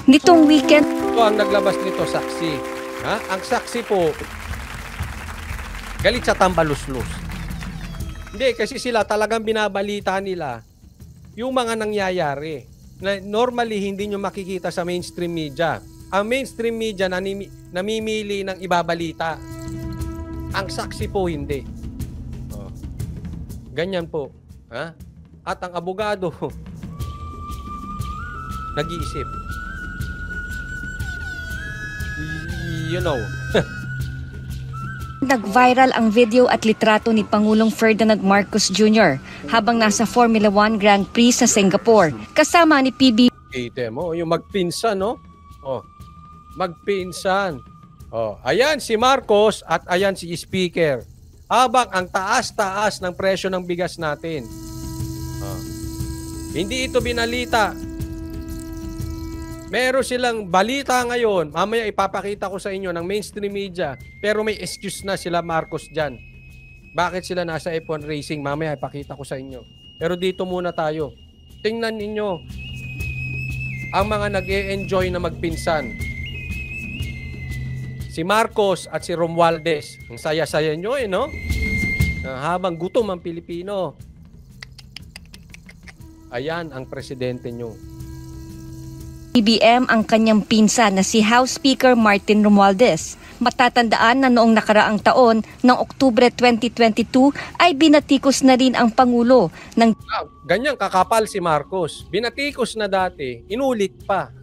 Nitong weekend, Ito ang naglabas nito, saksi. Ha? Ang saksi po, galit sa tambaluslus. Hindi, kasi sila talagang binabalita nila yung mga nangyayari na normally hindi nyo makikita sa mainstream media. Ang mainstream media namimili ng ibabalita. Ang saksi po hindi. Oh. Ganyan po. Ha? At ang abogado, nag-iisip. You know. nag-viral ang video at litrato ni Pangulong Ferdinand Marcos Jr. habang nasa Formula 1 Grand Prix sa Singapore. Kasama ni PB. Kita mo, yung magpinsan, no? Oh, magpinsan. Oh, ayan si Marcos at ayan si Speaker. Habang ang taas-taas ng presyo ng bigas natin. Oh. Hindi ito binalita. Meron silang balita ngayon, mamaya ipapakita ko sa inyo ng mainstream media, pero may excuse na sila Marcos dyan. Bakit sila nasa F1 Racing? Mamaya ipakita ko sa inyo. Pero dito muna tayo. Tingnan ninyo ang mga nag-e-enjoy na magpinsan. Si Marcos at si Romualdez. Ang saya-saya nyo no? Habang gutom ang Pilipino. Ayan ang presidente nyo. BBM ang kanyang pinsan na si House Speaker Martin Romualdez. Matatandaan na noong nakaraang taon ng Oktubre 2022 ay binatikos na rin ang Pangulo ng... Ganyan kakapal si Marcos. Binatikos na dati, inulit pa.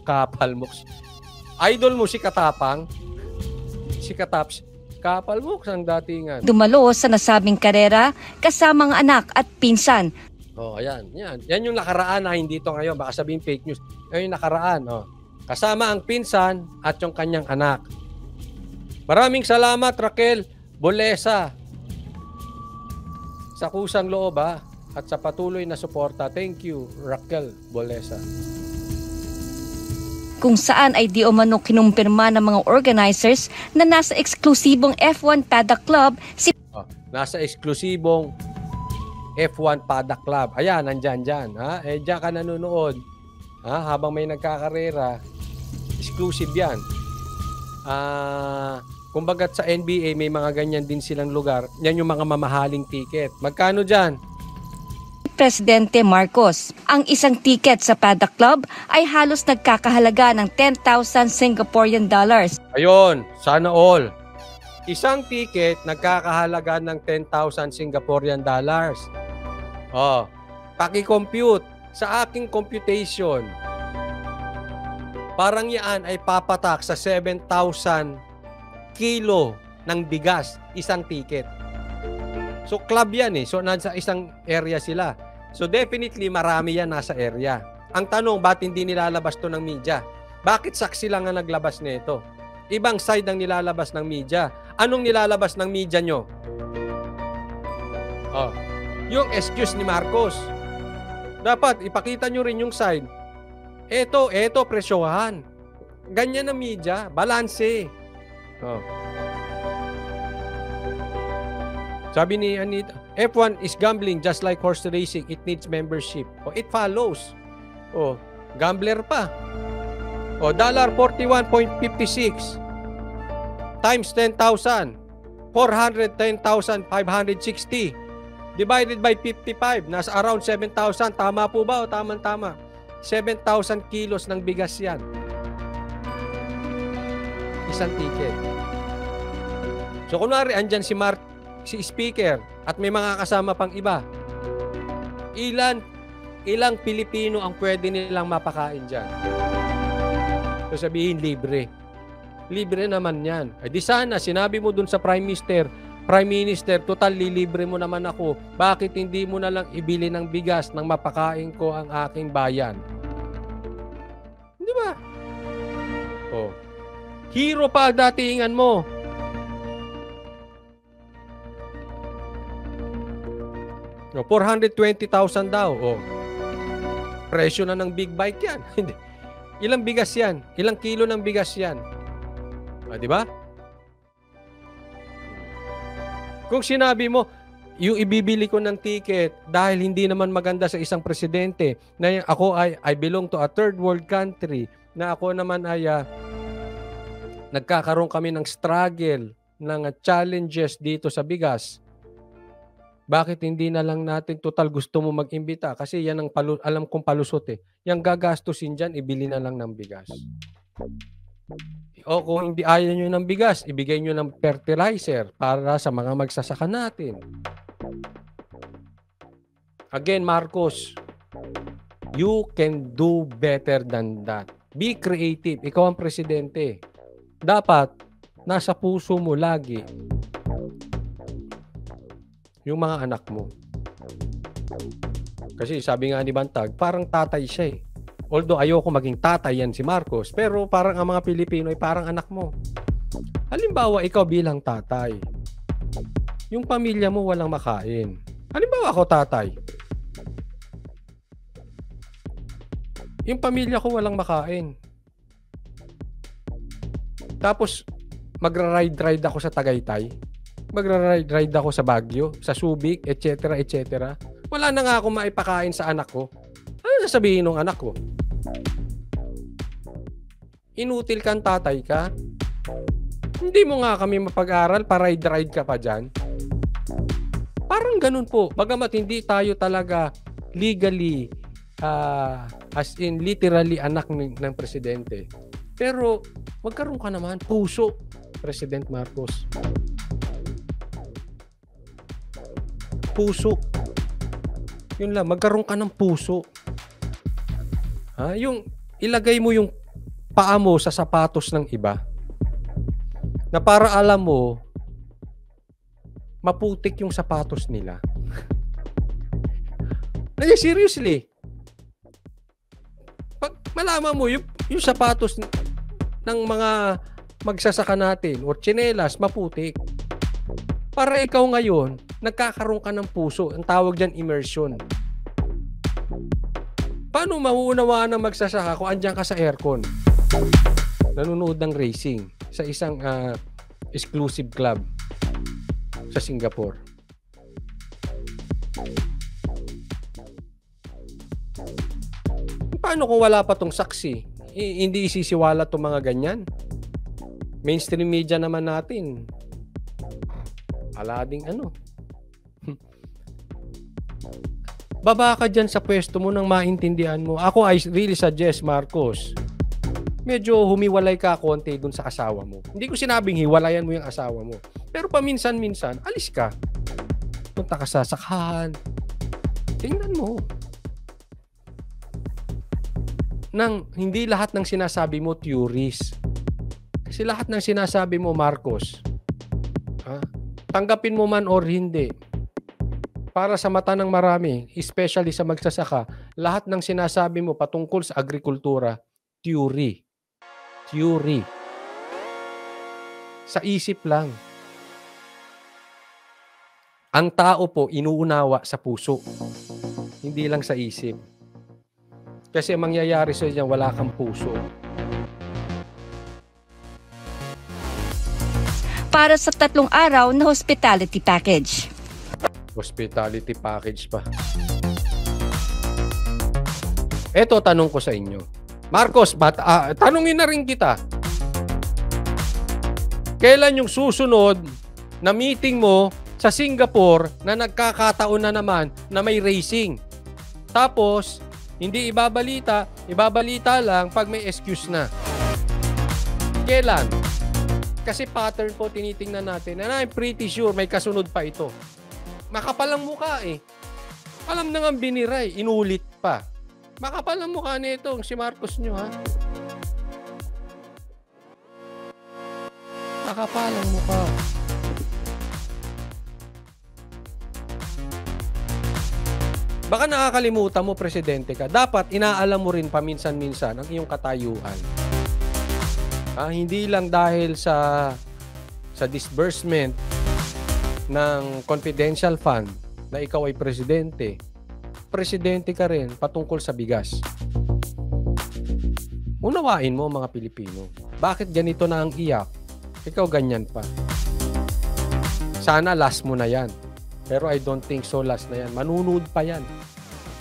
Kapal mo. Idol mo si Katapang, si Kataps, kapal mo ang datingan. Dumalo sa nasabing karera kasamang anak at pinsan. Oh, ayan. Yan yung nakaraan na hindi ito ngayon. Baka sabihin fake news. Yan yung nakaraan. Oh. Kasama ang pinsan at yung kanyang anak. Maraming salamat, Raquel Bolesa. Sa kusang loob at sa patuloy na suporta. Thank you, Raquel Bolesa. Kung saan ay di umano kinumpirma ng mga organizers na nasa eksklusibong F1 Paddock Club si... Oh, nasa eksklusibong F1 Paddock Club. Ayan, nandyan dyan. Diyan ka nanonood. Habang may nagkakarera, exclusive yan. Kumbagat sa NBA, may mga ganyan din silang lugar. Yan yung mga mamahaling ticket. Magkano dyan? Presidente Marcos. Ang isang ticket sa Paddock Club ay halos nagkakahalaga ng 10,000 Singaporean dollars. Ayun, sana all. Isang ticket nagkakahalaga ng 10,000 Singaporean dollars. Oh, paki-compute sa aking computation. Parang yan ay papatak sa 7,000 kilo ng bigas, isang ticket. So club yan So nasa isang area sila. So definitely marami yan nasa area. Ang tanong, ba't hindi nilalabas to ng media? Bakit saksi lang ang naglabas nito? Ibang side ang nilalabas ng media. Anong nilalabas ng media nyo? Oh, yung excuse ni Marcos. Dapat ipakita nyo rin yung side. Eto, presyohan. Ganyan ang media. Balanse. Oh. Sabi ni Anita, F1 is gambling just like horse racing. It needs membership. Oh, it follows. Oh, gambler pa. Oh, $41.56 times 10,000. 410,560 divided by 55. Nasa around 7,000. Tama po ba o tama-tama? 7,000 kilos ng bigas yan. Isang ticket. So, kunwari, andyan si Speaker at may mga kasama pang iba. Ilang Pilipino ang pwede nilang mapakain dyan? So, sabihin, libre. Libre naman yan. Di sana, sinabi mo dun sa Prime Minister, total, lilibre mo naman ako. Bakit hindi mo na lang ibili ng bigas nang mapakain ko ang aking bayan? Di ba? Oh. Hero pa datingan mo. No, 420,000 daw. Oh. Presyo na ng big bike yan. Ilang bigas yan? Ilang kilo ng bigas yan? Di ba? Kung sinabi mo, yung ibibili ko ng ticket dahil hindi naman maganda sa isang presidente na ako I belong to a third world country, na ako naman ay nagkakaroon kami ng struggle, ng challenges dito sa bigas. Bakit hindi na lang natin, total gusto mo mag-imbita kasi yan ang alam kong palusot eh. Yang gagastusin dyan, ibili na lang ng bigas. O kung hindi ayaw nyo ng bigas, ibigay nyo ng fertilizer para sa mga magsasaka natin. Again, Marcos, you can do better than that. Be creative. Ikaw ang presidente. Dapat, nasa puso mo lagi yung mga anak mo. Kasi sabi nga ni Bantag, parang tatay siya eh. Although ayoko maging tatay yan si Marcos, pero parang ang mga Pilipino ay parang anak mo. Halimbawa, ikaw bilang tatay, yung pamilya mo walang makain. Halimbawa, ako tatay. Yung pamilya ko walang makain. Tapos, magra-ride ako sa Tagaytay. Magra-ride ako sa Baguio, sa Subic, etc. etc. Wala na nga akong maipakain sa anak ko. Ano sasabihin ng anak ko? Inutil kang tatay ka? Hindi mo nga kami mapag-aral, pa-ride ka pa dyan? Parang ganun po. Bagamat hindi tayo talaga legally, as in literally anak ng presidente. Pero magkaroon ka naman puso, President Marcos. Puso. Yun lang, magkaroon ka ng puso. Yung ilagay mo yung paa mo sa sapatos ng iba. Na para alam mo, maputik yung sapatos nila. Seriously. Pag malaman mo yung sapatos ng mga magsasaka natin o tsinelas, maputik. Para ikaw ngayon, nagkakaroon ka ng puso. Ang tawag dyan, immersion. Paano mauunawaan ng magsasaka kung andyan ka sa aircon? Nanonood ng racing sa isang exclusive club sa Singapore. Paano kung wala pa tong saksi? Hindi isisiwala tong mga ganyan? Mainstream media naman natin. Alading ano. Baba ka dyan sa pwesto mo nang maintindihan mo. Ako, I really suggest, Marcos, medyo humiwalay ka konti dun sa asawa mo. Hindi ko sinabing hiwalayan mo yung asawa mo. Pero paminsan-minsan, alis ka. Punta ka sa sakahan. Tingnan mo. Hindi lahat ng sinasabi mo theories. Kasi lahat ng sinasabi mo, Marcos, tanggapin mo man or hindi, para sa mata ng marami, especially sa magsasaka, lahat ng sinasabi mo patungkol sa agrikultura, theory. Theory. Sa isip lang. Ang tao po inuunawa sa puso. Hindi lang sa isip. Kasi mangyayari sa inyo, wala kang puso. Para sa 3 araw na hospitality package. Hospitality package pa. Eto, tanong ko sa inyo. Marcos, tanungin na rin kita. Kailan yung susunod na meeting mo sa Singapore na nagkakataon na naman na may racing? Tapos, hindi ibabalita lang pag may excuse na. Kailan? Kasi pattern po tinitingnan natin. And I'm pretty sure may kasunod pa ito. Makapalang mukha eh. Alam na nga biniray, inulit pa. Makapalang mukha nito si Marcos nyo, ha? Makapalang mukha. Baka nakakalimutan mo, presidente ka. Dapat inaalam mo rin paminsan-minsan ang iyong katayuan. Hindi lang dahil sa disbursement ng confidential fund na ikaw ay presidente. Presidente ka rin patungkol sa bigas. Unawain mo mga Pilipino. Bakit ganito na ang iyak? Ikaw ganyan pa. Sana last mo na yan. Pero I don't think so last na yan. Manunood pa yan.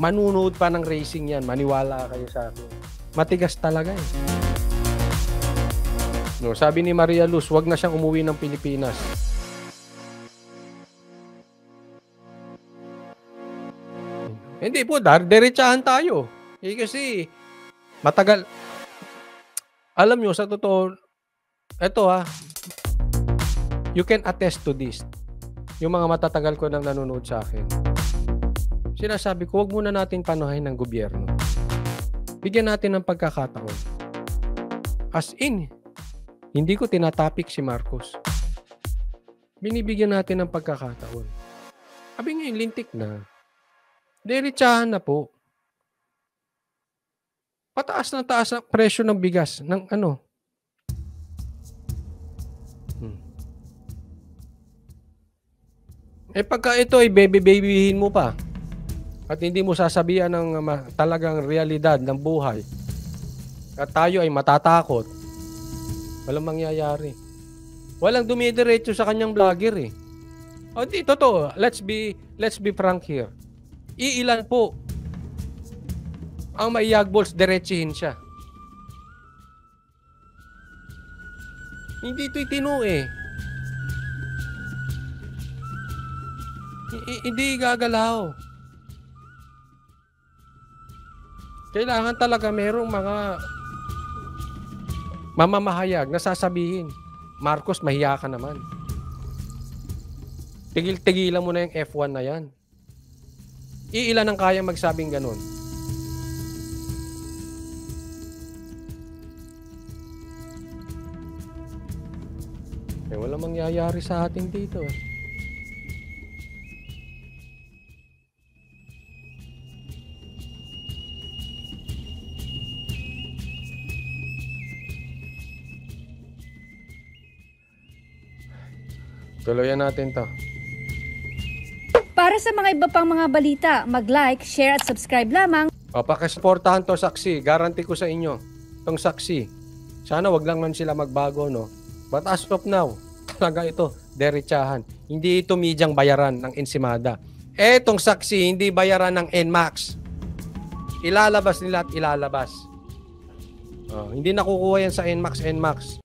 Manunood pa ng racing yan. Maniwala kayo sa akin. Matigas talaga eh. No, sabi ni Maria Luz, wag na siyang umuwi ng Pilipinas. Hindi po, diretsahan tayo. Kasi matagal. Alam nyo, sa totoo, eto you can attest to this. Yung mga matatagal ko nang nanonood sa akin. Sinasabi ko, wag muna natin panuhayin ng gobyerno. Bigyan natin ng pagkakataon. As in, hindi ko tinatapik si Marcos. Binibigyan natin ng pagkakataon. Sabi ngayon, lintik na. Diretsahan na po. Pataas na taas ang presyo ng bigas. Ng ano? Pagka ito ay baby-babyhin mo pa at hindi mo sasabihan ng talagang realidad ng buhay at tayo ay matatakot, walang mangyayari. Walang dumidiretso sa kanyang vlogger eh. O di, totoo. Let's be frank here. Iilan po ang maiyagbols, diretsihin siya. Hindi ito'y tino eh. Hindi gagalaw. Kailangan talaga merong mga mamamahayag na sasabihin, Marcos, mahiya ka naman. Tigil-tigilan mo na yung F1 na yan. Iilan ang kaya magsabing ganun. Walang mangyayari sa atin dito eh. Tuloyan natin to. Para sa mga iba pang mga balita, mag-like, share at subscribe lamang. Pakisuportahan to Saksi. Guarantee ko sa inyo. Itong Saksi. Sana wag lang man sila magbago, no? But as of now, talaga ito, diretsahan. Hindi ito midyang bayaran ng Ensimada. Etong Saksi, hindi bayaran ng NMAX. Ilalabas nila at ilalabas. Hindi nakukuha yan sa NMAX.